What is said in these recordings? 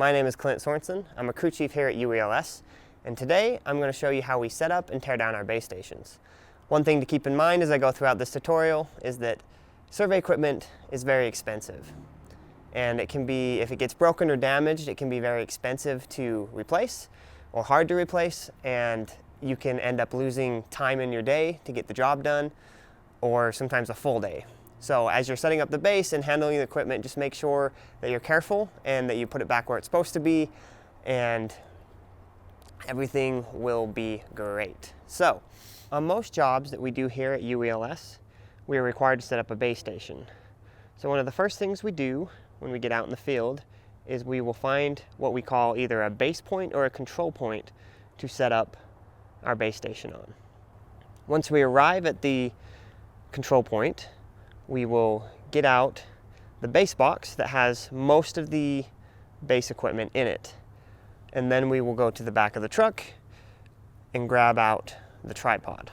My name is Clint Sorensen. I'm a crew chief here at UELS, and today I'm going to show you how we set up and tear down our base stations. One thing to keep in mind as I go throughout this tutorial is that survey equipment is very expensive, and it can be, if it gets broken or damaged, it can be very expensive to replace or hard to replace, and you can end up losing time in your day to get the job done, or sometimes a full day. So as you're setting up the base and handling the equipment, just make sure that you're careful and that you put it back where it's supposed to be, and everything will be great. So on most jobs that we do here at UELS, we are required to set up a base station. So one of the first things we do when we get out in the field is we will find what we call either a base point or a control point to set up our base station on. Once we arrive at the control point, we will get out the base box that has most of the base equipment in it. And then we will go to the back of the truck and grab out the tripod.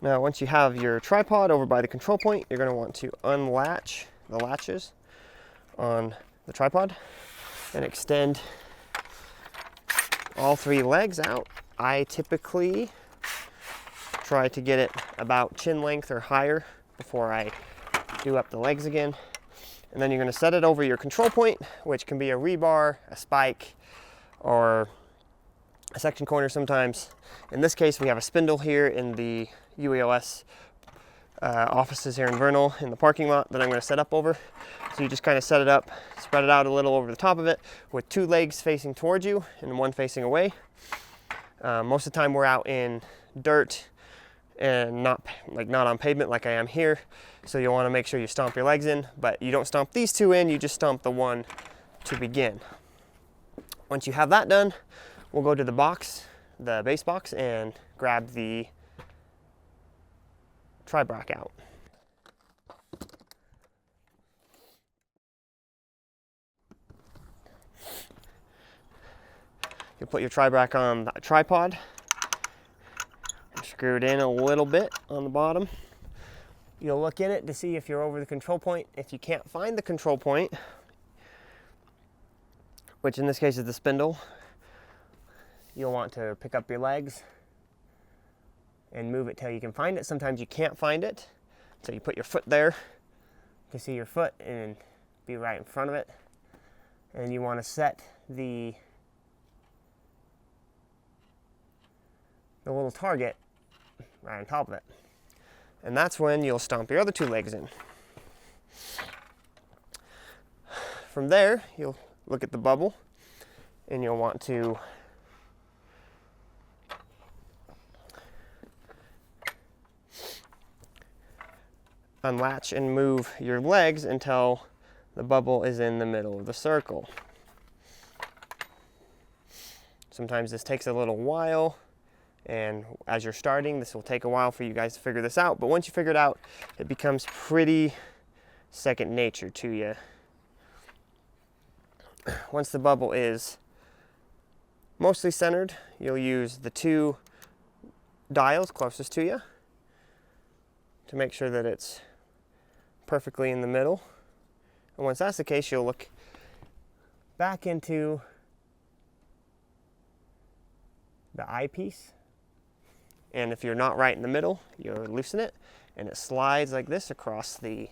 Now, once you have your tripod over by the control point, you're going to want to unlatch the latches on the tripod and extend all three legs out. I typically try to get it about chin length or higher before I do up the legs again. And then you're going to set it over your control point, which can be a rebar, a spike, or a section corner sometimes. In this case, we have a spindle here in the UELS offices here in Vernal in the parking lot that I'm going to set up over. So you just kind of set it up, spread it out a little over the top of it with two legs facing towards you and one facing away. Most of the time we're out in dirt and not on pavement like I am here. So you'll want to make sure you stomp your legs in, but you don't stomp these two in, you just stomp the one to begin. Once you have that done, we'll go to the box, the base box, and grab the tri-brack out. You'll put your tri-brack on the tripod, screw it in a little bit on the bottom. You'll look in it to see if you're over the control point. If you can't find the control point, which in this case is the spindle, you'll want to pick up your legs and move it till you can find it. Sometimes you can't find it, so you put your foot there to see your foot and be right in front of it. And you want to set the little target right on top of it. And that's when you'll stomp your other two legs in. From there, you'll look at the bubble and you'll want to unlatch and move your legs until the bubble is in the middle of the circle. Sometimes this takes a little while, and as you're starting, this will take a while for you guys to figure this out, but once you figure it out, it becomes pretty second nature to you. Once the bubble is mostly centered, you'll use the two dials closest to you to make sure that it's perfectly in the middle. And once that's the case, you'll look back into the eyepiece. And if you're not right in the middle, you'll loosen it, and it slides like this across the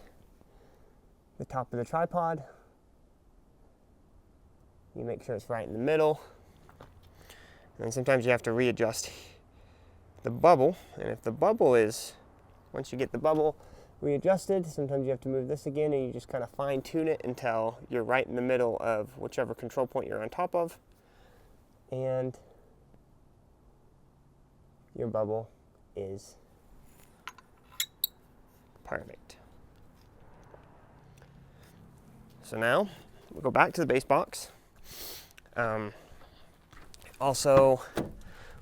top of the tripod. You make sure it's right in the middle. And then sometimes you have to readjust the bubble. And if the bubble is, once you get the bubble readjusted, sometimes you have to move this again, and you just kind of fine tune it until you're right in the middle of whichever control point you're on top of. And your bubble is perfect. So now we'll go back to the base box. Also,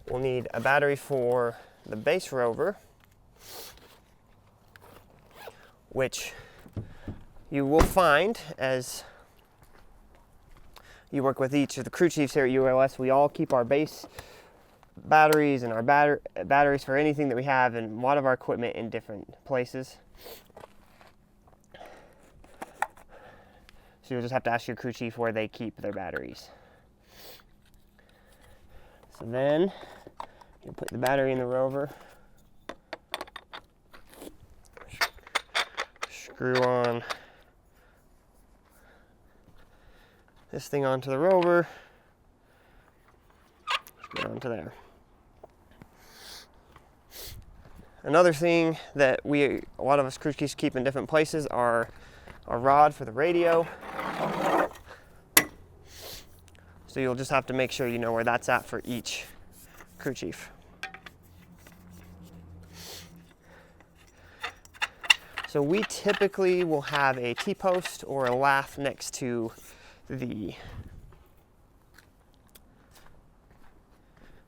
we'll need a battery for the base rover, which you will find as you work with each of the crew chiefs here at UELS. We all keep our base batteries and our batteries for anything that we have and a lot of our equipment in different places. So you'll just have to ask your crew chief where they keep their batteries. So then you put the battery in the rover, screw on this thing onto the rover, screw it onto there. Another thing that a lot of us crew chiefs keep in different places are a rod for the radio. So you'll just have to make sure you know where that's at for each crew chief. So we typically will have a T-post or a lath next to the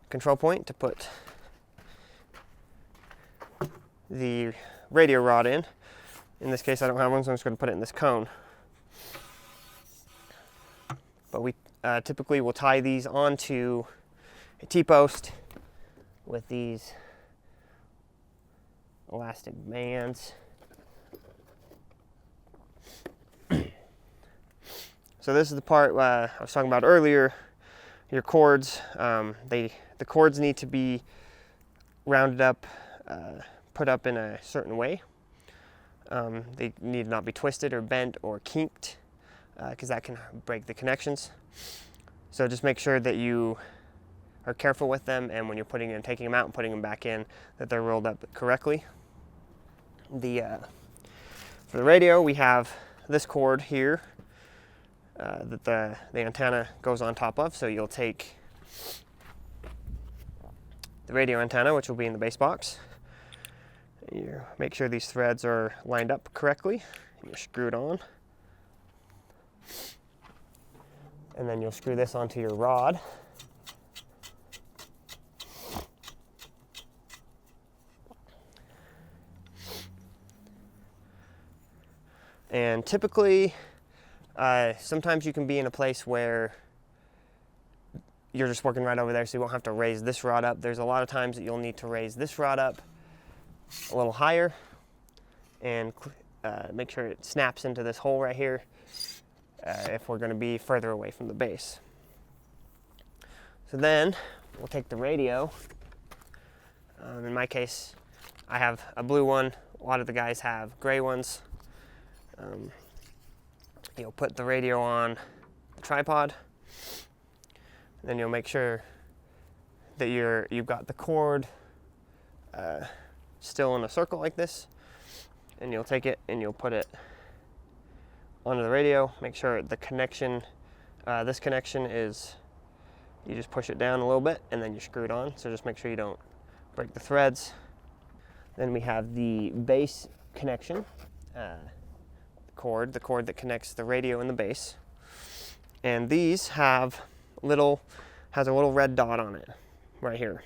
control point to put the radio rod in. In this case I don't have one, so I'm just going to put it in this cone. But we typically will tie these onto a T-post with these elastic bands. So this is the part I was talking about earlier. Your cords, the cords need to be rounded up, put up in a certain way. They need to not be twisted or bent or kinked, because that can break the connections. So just make sure that you are careful with them, and when you're taking them out and putting them back in, that they're rolled up correctly. For the radio, we have this cord here that the antenna goes on top of. So you'll take the radio antenna, which will be in the base box. You make sure these threads are lined up correctly, and you screw it on. And then you'll screw this onto your rod. And typically, sometimes you can be in a place where you're just working right over there, so you won't have to raise this rod up. There's a lot of times that you'll need to raise this rod up a little higher and make sure it snaps into this hole right here if we're going to be further away from the base. So then we'll take the radio. In my case, I have a blue one. A lot of the guys have gray ones. You'll put the radio on the tripod, and then you'll make sure that you've got the cord still in a circle like this, and you'll take it and you'll put it onto the radio. Make sure the connection, this connection is, you just push it down a little bit and then you screw it on. So just make sure you don't break the threads. Then we have the base connection, the cord that connects the radio and the base. And these has a little red dot on it right here.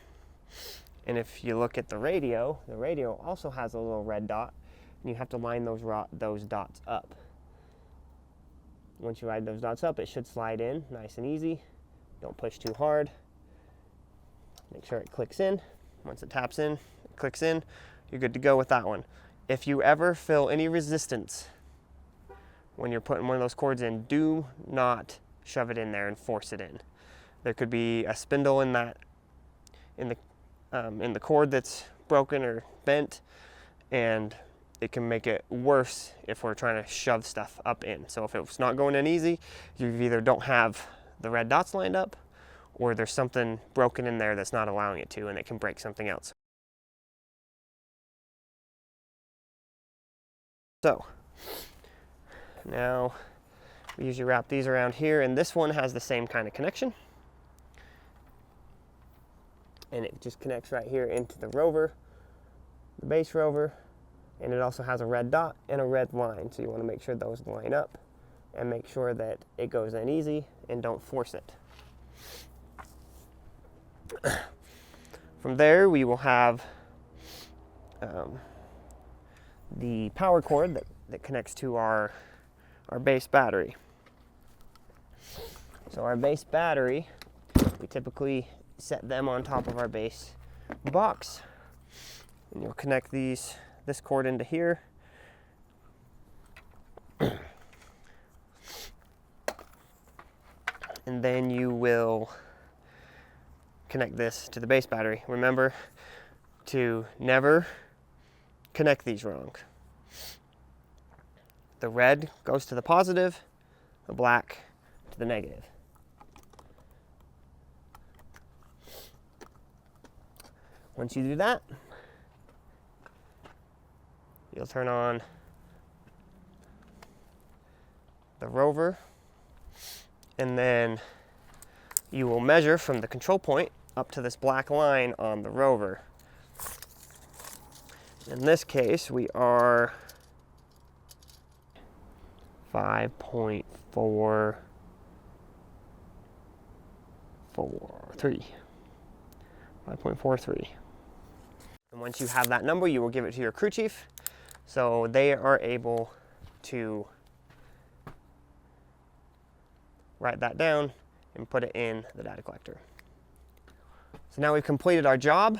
And if you look at the radio also has a little red dot, and you have to line those dots up. Once you line those dots up, it should slide in nice and easy. Don't push too hard. Make sure it clicks in. Once it taps in, it clicks in, you're good to go with that one. If you ever feel any resistance when you're putting one of those cords in, do not shove it in there and force it in. There could be a spindle in the cord that's broken or bent, and it can make it worse if we're trying to shove stuff up in. So if it's not going in easy, you either don't have the red dots lined up, or there's something broken in there that's not allowing it to, and it can break something else. So now we usually wrap these around here, and this one has the same kind of connection. And it just connects right here into the rover, the base rover, and it also has a red dot and a red line. So you want to make sure those line up and make sure that it goes in easy and don't force it. From there, we will have the power cord that connects to our base battery. So our base battery, we typically set them on top of our base box, and you'll connect this cord into here. And then you will connect this to the base battery. Remember to never connect these wrong. The red goes to the positive, the black to the negative. Once you do that, you'll turn on the rover, and then you will measure from the control point up to this black line on the rover. In this case, we are 5.443. 5.43. And once you have that number, you will give it to your crew chief, so they are able to write that down and put it in the data collector. So now we've completed our job,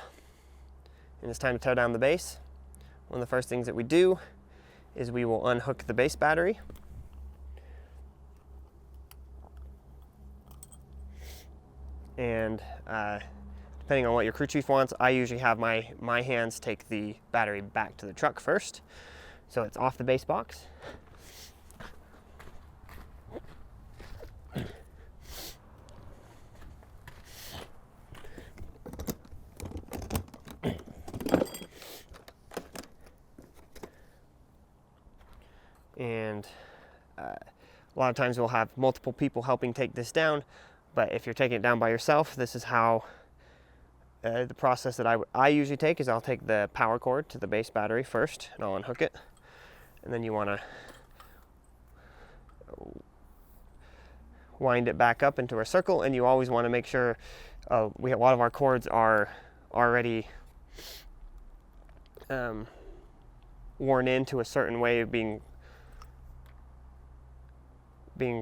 and it's time to tear down the base. One of the first things that we do is we will unhook the base battery. And depending on what your crew chief wants, I usually have my hands take the battery back to the truck first. So it's off the base box. And a lot of times we'll have multiple people helping take this down, but if you're taking it down by yourself, this is how the process that I usually take is I'll take the power cord to the base battery first, and I'll unhook it, and then you want to wind it back up into a circle, and you always want to make sure a lot of our cords are already worn into a certain way of being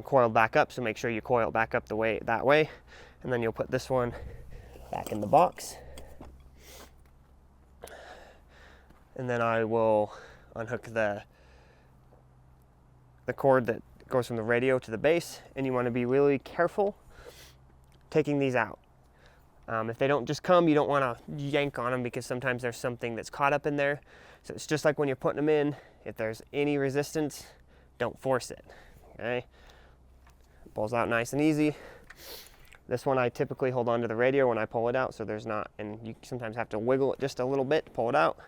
coiled back up, so make sure you coil it back up that way, and then you'll put this one back in the box. And then I will unhook the cord that goes from the radio to the base, and you want to be really careful taking these out. If they don't just come, you don't want to yank on them, because sometimes there's something that's caught up in there. So it's just like when you're putting them in, if there's any resistance, don't force it, okay? It pulls out nice and easy. This one I typically hold on to the radio when I pull it out, so there's not, and you sometimes have to wiggle it just a little bit to pull it out.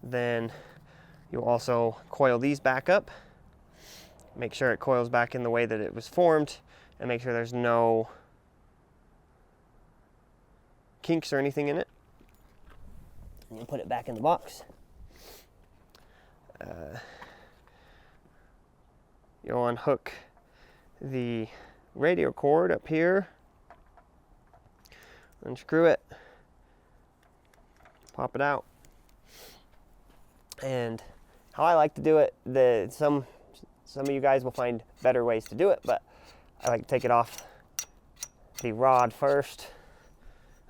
Then you'll also coil these back up. Make sure it coils back in the way that it was formed, and make sure there's no kinks or anything in it. And you'll put it back in the box. You'll unhook the radio cord up here, unscrew it, pop it out. And how I like to do it, some of you guys will find better ways to do it, but I like to take it off the rod first,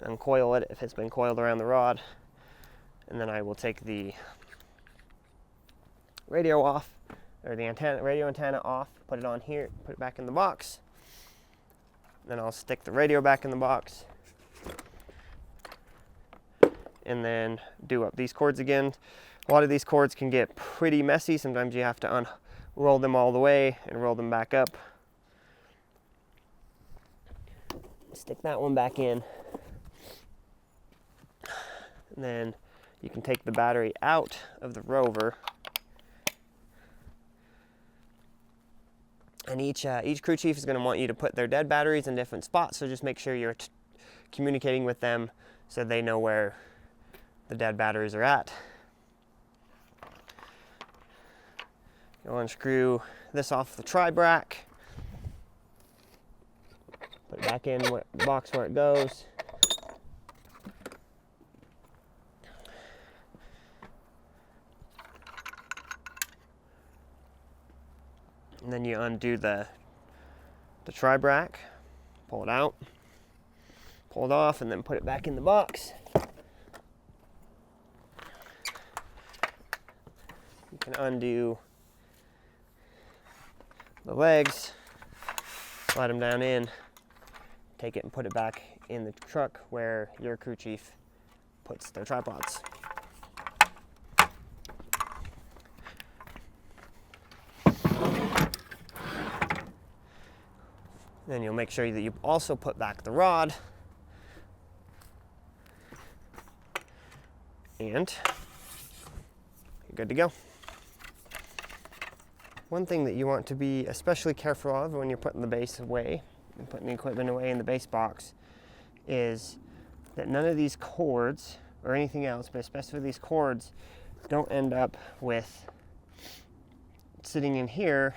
uncoil it if it's been coiled around the rod, and then I will take the radio off, or the radio antenna off, put it on here, put it back in the box. Then I'll stick the radio back in the box, and then do up these cords again. A lot of these cords can get pretty messy. Sometimes you have to unroll them all the way and roll them back up. Stick that one back in. And then you can take the battery out of the rover. And each crew chief is going to want you to put their dead batteries in different spots, so just make sure you're communicating with them so they know where the dead batteries are at. You'll unscrew this off the tri-brack, put it back in the box where it goes. And then you undo the tri-brack, pull it out, pull it off, and then put it back in the box. You can undo the legs, slide them down in, take it and put it back in the truck where your crew chief puts their tripods. Then you'll make sure that you also put back the rod, and you're good to go. One thing that you want to be especially careful of when you're putting the base away and putting the equipment away in the base box is that none of these cords or anything else, but especially these cords, don't end up with sitting in here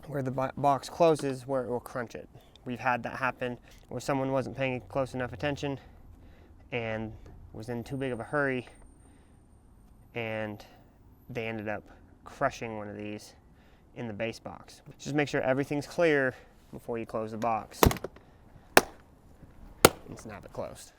where the box closes, where it will crunch it. We've had that happen where someone wasn't paying close enough attention and was in too big of a hurry, and they ended up crushing one of these in the base box. Just make sure everything's clear before you close the box and snap it closed.